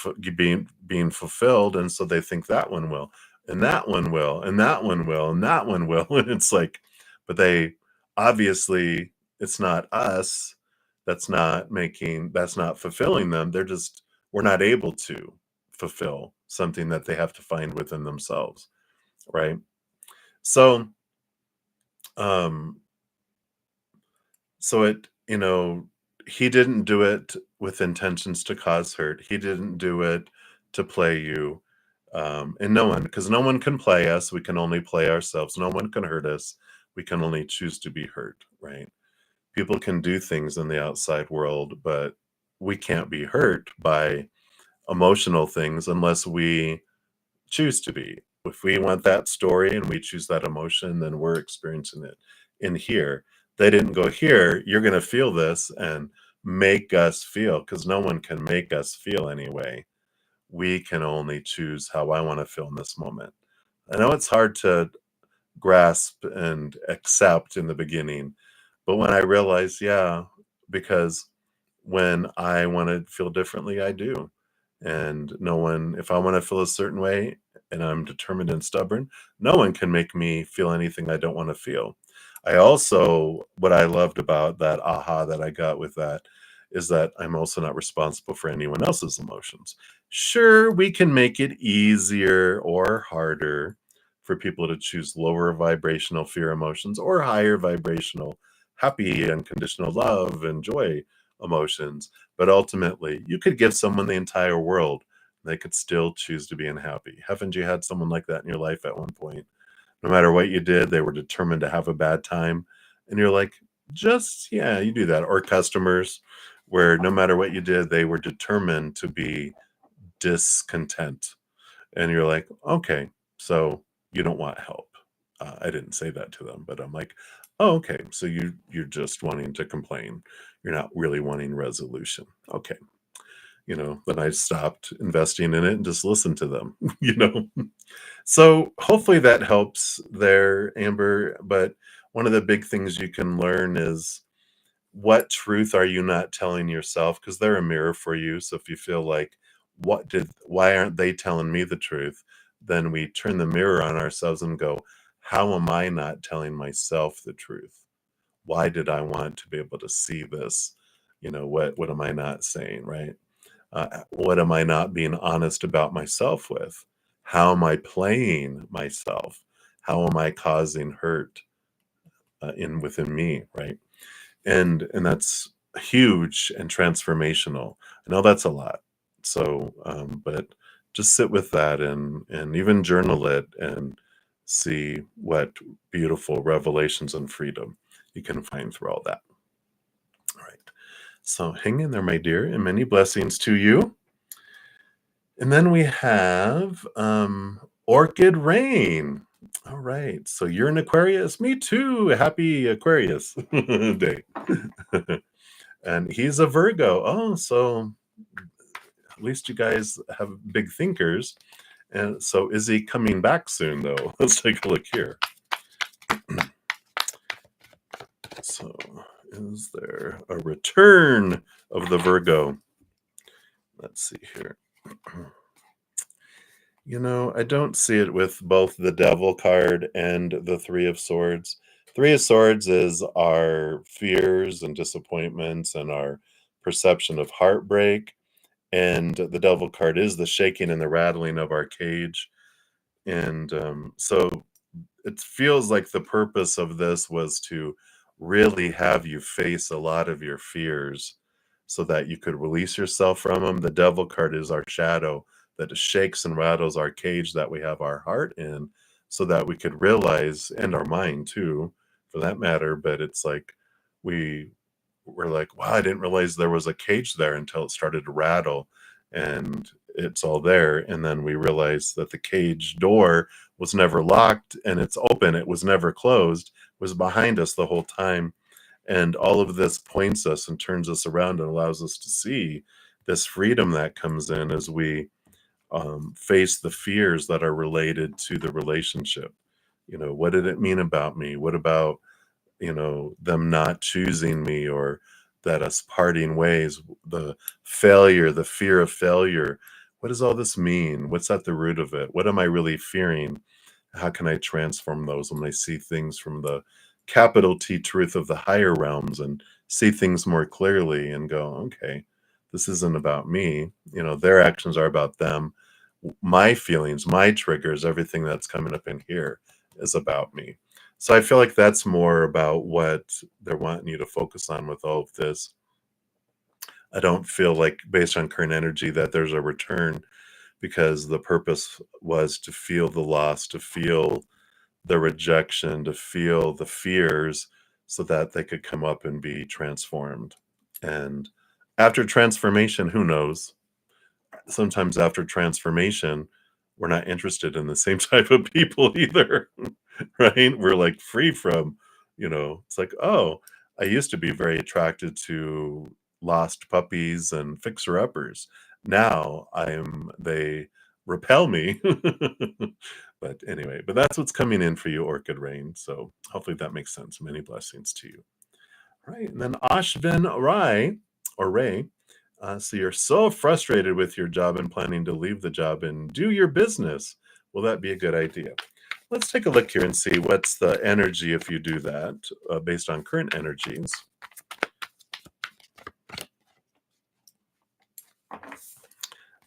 being fulfilled, and so they think that one will, and that one will, and that one will, and that one will, and it's like, but they obviously it's not us that's not fulfilling them. They're just we're not able to fulfill something that they have to find within themselves, right? So, um, he didn't do it with intentions to cause hurt. He didn't do it to play you. And because no one can play us. We can only play ourselves. No one can hurt us. We can only choose to be hurt, right? People can do things in the outside world, but we can't be hurt by emotional things unless we choose to be. If we want that story and we choose that emotion, then we're experiencing it in here. They didn't go here, you're going to feel this and make us feel because no one can make us feel anyway. We can only choose how I want to feel in this moment. I know it's hard to grasp and accept in the beginning, but when I realized, yeah, because when I wanna feel differently, I do. And no one if I wanna feel a certain way and I'm determined and stubborn, no one can make me feel anything I don't wanna feel. I also what I loved about that aha that I got with that is that I'm also not responsible for anyone else's emotions. Sure, we can make it easier or harder for people to choose lower vibrational fear emotions or higher vibrational happy, unconditional love, and joy emotions. But ultimately, you could give someone the entire world. They could still choose to be unhappy. Haven't you had someone like that in your life at one point? No matter what you did, they were determined to have a bad time. And you're like, yeah, you do that. Or customers where no matter what you did, they were determined to be discontent. And you're like, okay, so you don't want help. I didn't say that to them, but I'm like, oh, okay, so you're just wanting to complain. You're not really wanting resolution. Okay, then I stopped investing in it and just listened to them. So hopefully that helps there, Amber. But one of the big things you can learn is what truth are you not telling yourself? Because they're a mirror for you. So if you feel like, why aren't they telling me the truth? Then we turn the mirror on ourselves and go, how am I not telling myself the truth? Why did I want to be able to see this? What am I not saying, right? What am I not being honest about myself with? How am I playing myself? How am I causing hurt in within me, right? And that's huge and transformational. I know that's a lot. So, but just sit with that and even journal it and see what beautiful revelations and freedom you can find through all that. All right. So hang in there, my dear, and many blessings to you. And then we have Orchid Rain. All right. So you're an Aquarius. Me too. Happy Aquarius day. And he's a Virgo. Oh, so at least you guys have big thinkers. And so is he coming back soon, though? Let's take a look here. So is there a return of the Virgo? Let's see here. I don't see it with both the Devil card and the Three of Swords. Three of Swords is our fears and disappointments and our perception of heartbreak. And the Devil card is the shaking and the rattling of our cage. And so it feels like the purpose of this was to really have you face a lot of your fears so that you could release yourself from them. The Devil card is our shadow that shakes and rattles our cage that we have our heart in so that we could realize, and our mind too, for that matter. But it's like we we're like, wow, I didn't realize there was a cage there until it started to rattle and it's all there. And then we realized that the cage door was never locked and it's open. It was never closed, it was behind us the whole time. And all of this points us and turns us around and allows us to see this freedom that comes in as we face the fears that are related to the relationship. What did it mean about me? What about them not choosing me or that us parting ways, the failure, the fear of failure. What does all this mean? What's at the root of it? What am I really fearing? How can I transform those when I see things from the capital T truth of the higher realms and see things more clearly and go, okay, this isn't about me. Their actions are about them. My feelings, my triggers, everything that's coming up in here is about me. So I feel like that's more about what they're wanting you to focus on with all of this. I don't feel like, based on current energy, that there's a return because the purpose was to feel the loss, to feel the rejection, to feel the fears so that they could come up and be transformed. And after transformation, who knows? Sometimes after transformation, we're not interested in the same type of people either, right? We're like free from, it's like, oh, I used to be very attracted to lost puppies and fixer uppers. Now they repel me. But anyway, but that's what's coming in for you, Orchid Rain. So hopefully that makes sense. Many blessings to you. Right. And then Ashvin Ray, so you're so frustrated with your job and planning to leave the job and do your business. Will that be a good idea? Let's take a look here and see what's the energy if you do that based on current energies.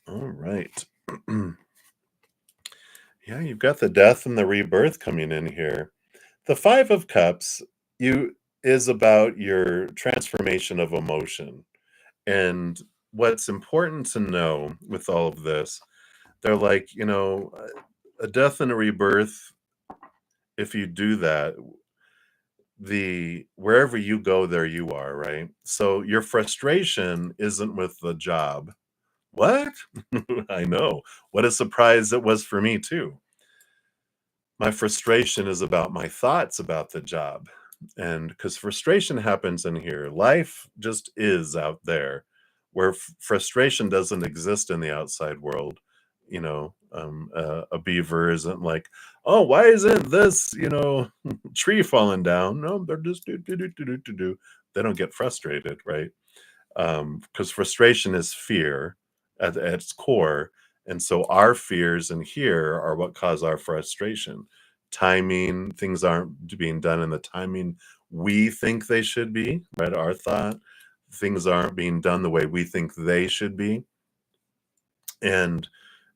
All right. Yeah, you've got the death and the rebirth coming in here. The Five of Cups you is about your transformation of emotion. And what's important to know with all of this, they're like, a death and a rebirth, if you do that, the wherever you go, there you are, right? So your frustration isn't with the job. What? I know. What a surprise it was for me too. My frustration is about my thoughts about the job. And because frustration happens in here, life just is out there where frustration doesn't exist in the outside world. A beaver isn't like, oh, why isn't this, tree falling down? No, they're just do. They don't get frustrated, right? Because frustration is fear at its core. And so our fears in here are what cause our frustration. Timing, things aren't being done in the timing we think they should be, right? Our thought, things aren't being done the way we think they should be. And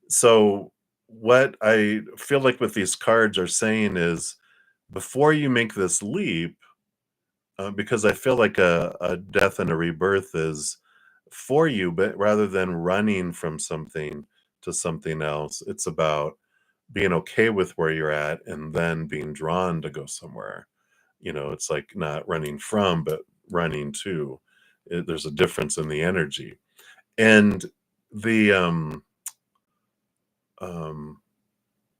so, what I feel like with these cards are saying is before you make this leap, because I feel like a death and a rebirth is for you, but rather than running from something to something else, it's about being okay with where you're at and then being drawn to go somewhere. It's like not running from, but running to. There's a difference in the energy. And the um,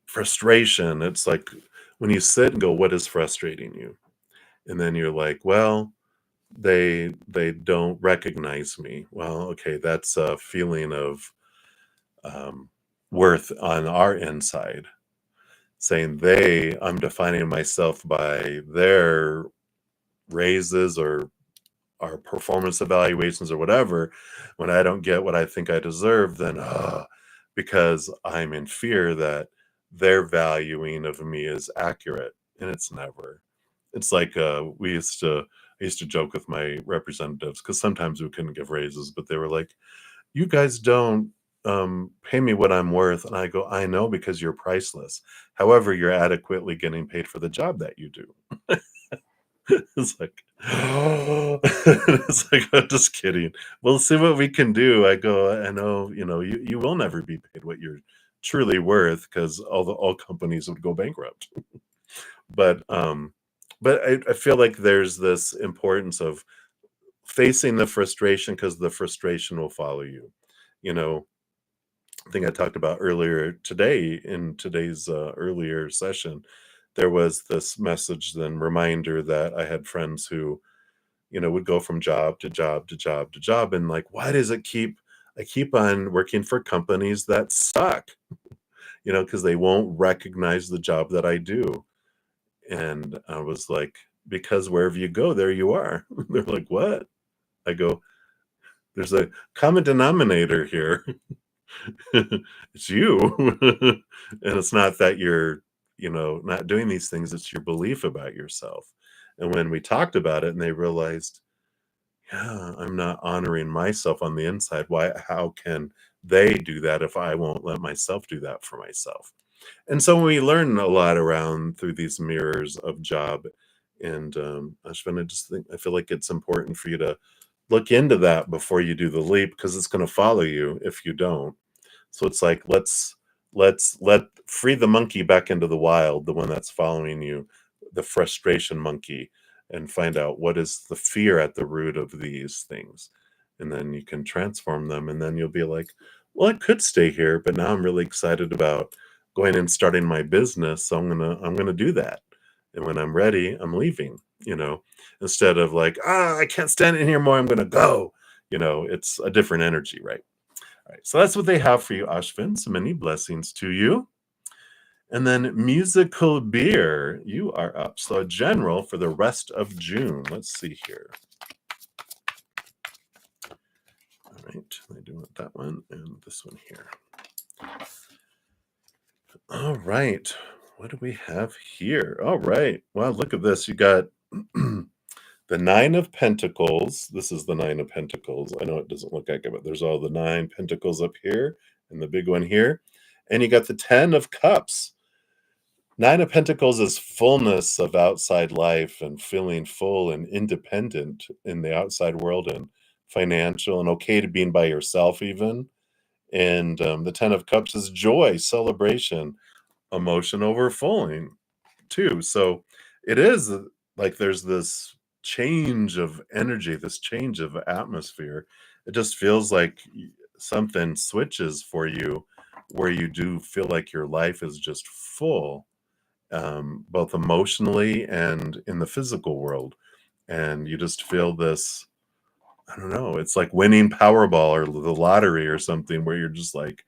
frustration, it's like when you sit and go, what is frustrating you? And then you're like, well, they don't recognize me. Well, okay, that's a feeling of um, worth on our inside, saying I'm defining myself by their raises or our performance evaluations or whatever. When I don't get what I think I deserve, then because I'm in fear that their valuing of me is accurate, and it's never. It's like I used to joke with my representatives because sometimes we couldn't give raises, but they were like, "You guys don't pay me what I'm worth," and I go, "I know because you're priceless. However, you're adequately getting paid for the job that you do." It's like, it's like, I'm just kidding. We'll see what we can do. I go, I know, you will never be paid what you're truly worth because all companies would go bankrupt. But I feel like there's this importance of facing the frustration because the frustration will follow you. You know, I think I talked about earlier today in today's earlier session. There was this message, then reminder that I had friends who would go from job to job to job to job. And like, why does I keep on working for companies that suck, because they won't recognize the job that I do. And I was like, because wherever you go, there you are. They're like, what? I go, there's a common denominator here. It's you. And it's not that you're, not doing these things, it's your belief about yourself. And when we talked about it and they realized, yeah, I'm not honoring myself on the inside. How can they do that if I won't let myself do that for myself? And so we learn a lot around through these mirrors of job. And Ashwin, I feel like it's important for you to look into that before you do the leap because it's going to follow you if you don't. So it's like let's let free the monkey back into the wild, the one that's following you, the frustration monkey, and find out what is the fear at the root of these things. And then you can transform them and then you'll be like, well, I could stay here, but now I'm really excited about going and starting my business, so I'm going to do that. And when I'm ready, I'm leaving, instead of like, I can't stand it here more, I'm going to go. It's a different energy, right? All right, so that's what they have for you, Ashvin. So many blessings to you. And then musical beer, you are up. So a general for the rest of June. Let's see here. All right, I do want that one and this one here. All right, what do we have here? All right, wow, look at this. You got the Nine of Pentacles. This is the Nine of Pentacles. I know it doesn't look like it, but there's all the 9 pentacles up here and the big one here. And you got the 10 of Cups. 9 of Pentacles is fullness of outside life and feeling full and independent in the outside world and financial and okay to being by yourself even. And the 10 of Cups is joy, celebration, emotion overflowing too. So it is like there's this change of energy, this change of atmosphere. It just feels like something switches for you where you do feel like your life is just full, both emotionally and in the physical world. And you just feel this, I don't know, it's like winning Powerball or the lottery or something where you're just like,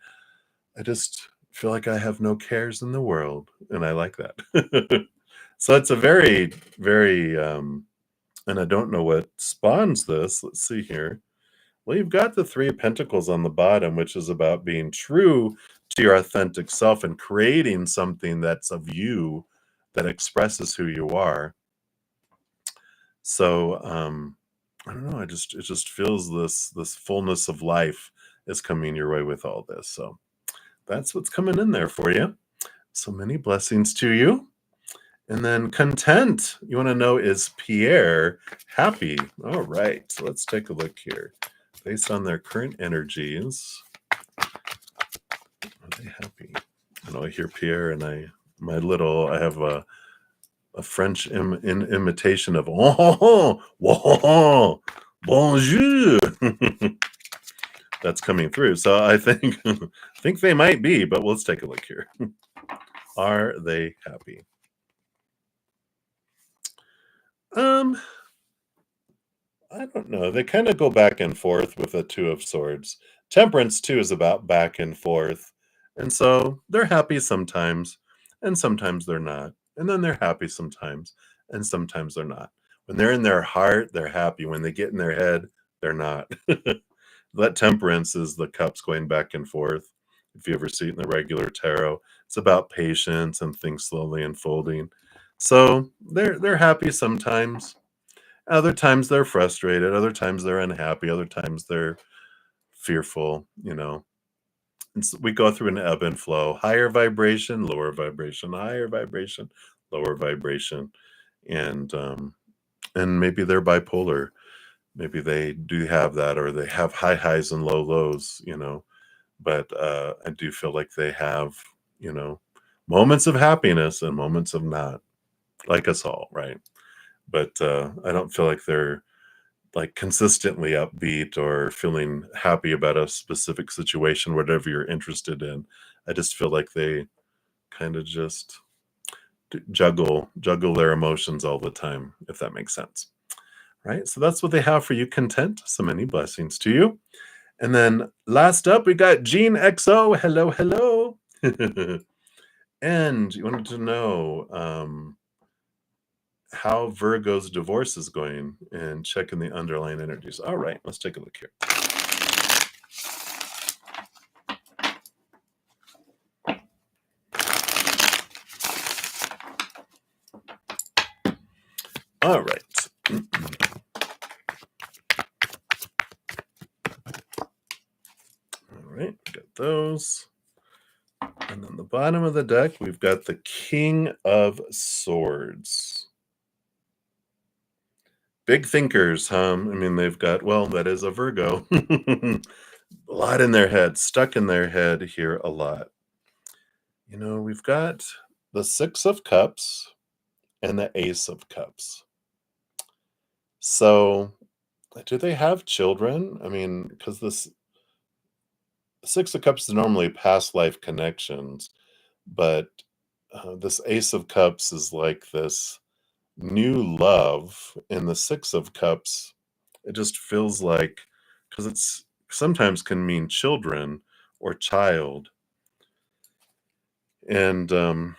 I just feel like I have no cares in the world. And I like that. So it's a very, very, and I don't know what spawns this. Let's see here. Well, you've got the 3 of Pentacles on the bottom, which is about being true to your authentic self and creating something that's of you that expresses who you are. So I don't know. It just feels this fullness of life is coming your way with all this. So that's what's coming in there for you. So many blessings to you. And then content, you want to know, is Pierre happy? All right, so let's take a look here. Based on their current energies, are they happy? I know I hear Pierre and I have a French imitation of, oh, whoa, Bonjour. That's coming through. So I think I think they might be, but let's take a look here. Are they happy? Um, I don't know. They kind of go back and forth with a two of swords. Temperance too is about back and forth. And so they're happy sometimes, and sometimes they're not. And then they're happy sometimes, and sometimes they're not. When they're in their heart, they're happy. When they get in their head, they're not. That temperance is the cups going back and forth. If you ever see it in the regular tarot, it's about patience and things slowly unfolding. So they're happy sometimes. Other times they're frustrated, other times they're unhappy, other times they're fearful. And we go through an ebb and flow, higher vibration, lower vibration, higher vibration, lower vibration. And maybe they're bipolar. Maybe they do have that, or they have high highs and low lows. But I do feel like they have, you know, moments of happiness and moments of not, like us all, right? But I don't feel like they're like consistently upbeat or feeling happy about a specific situation, whatever you're interested in. I just feel like they kind of just juggle their emotions all the time, if that makes sense. Right? So that's what they have for you, content. So many blessings to you. And then last up, we got Gene XO. Hello, hello. And you wanted to know how Virgo's divorce is going and checking the underlying energies. All right, let's take a look here. All right. All right, got those. And then the bottom of the deck, we've got the King of Swords. Big thinkers, huh? I mean, they've got, well, that is a Virgo. A lot in their head, stuck in their head here a lot. We've got the Six of Cups and the Ace of Cups. So, do they have children? I mean, because this Six of Cups is normally past life connections, but this Ace of Cups is like this new love. In the Six of Cups, it just feels like, because it's sometimes can mean children or child. And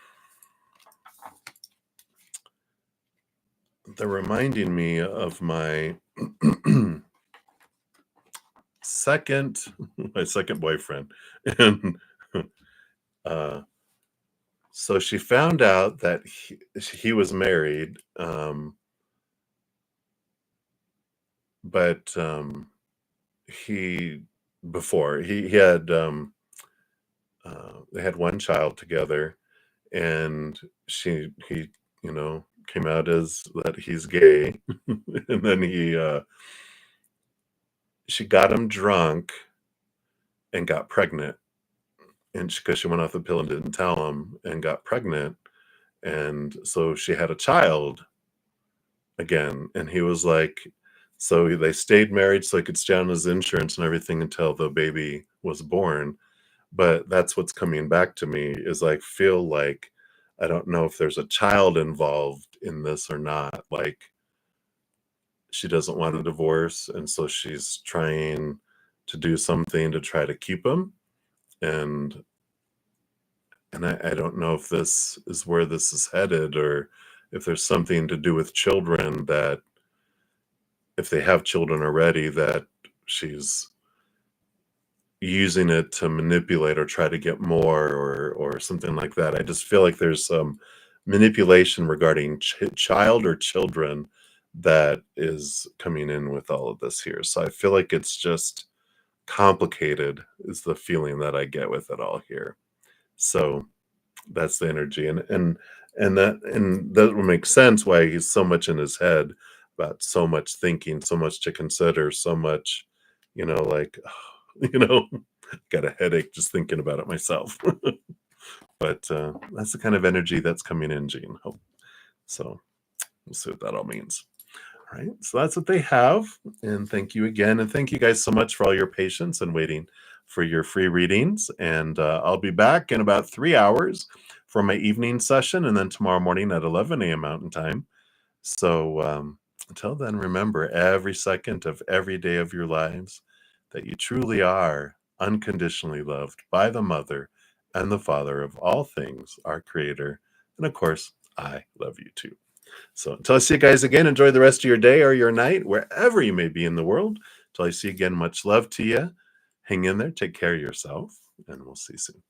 they're reminding me of my second my second boyfriend. And uh so she found out that he was married, but he before he had they had one child together, and he came out as that he's gay. And then she got him drunk and got pregnant, and because she went off the pill and didn't tell him and got pregnant, and so she had a child again. And he was like, so they stayed married so he could stay on his insurance and everything until the baby was born. But that's what's coming back to me, is I feel like I don't know if there's a child involved in this or not. Like, she doesn't want a divorce, and so she's trying to do something to try to keep him. And I don't know if this is where this is headed, or if there's something to do with children, that if they have children already, that she's using it to manipulate or try to get more, or something like that. I just feel like there's some manipulation regarding child or children that is coming in with all of this here. So I feel like it's just complicated, is the feeling that I get with it all here. So that's the energy. And that would make sense why he's so much in his head, about so much thinking, so much to consider, so much, like, you know, got a headache just thinking about it myself. But that's the kind of energy that's coming in, Gene. So we'll see what that all means. All right. So that's what they have. And thank you again. And thank you guys so much for all your patience and waiting for your free readings. And I'll be back in about 3 hours for my evening session and then tomorrow morning at 11 a.m. Mountain Time. So until then, remember every second of every day of your lives that you truly are unconditionally loved by the Mother and the Father of all things, our Creator. And of course, I love you too. So until I see you guys again, enjoy the rest of your day or your night, wherever you may be in the world. Until I see you again, much love to you. Hang in there, take care of yourself, and we'll see you soon.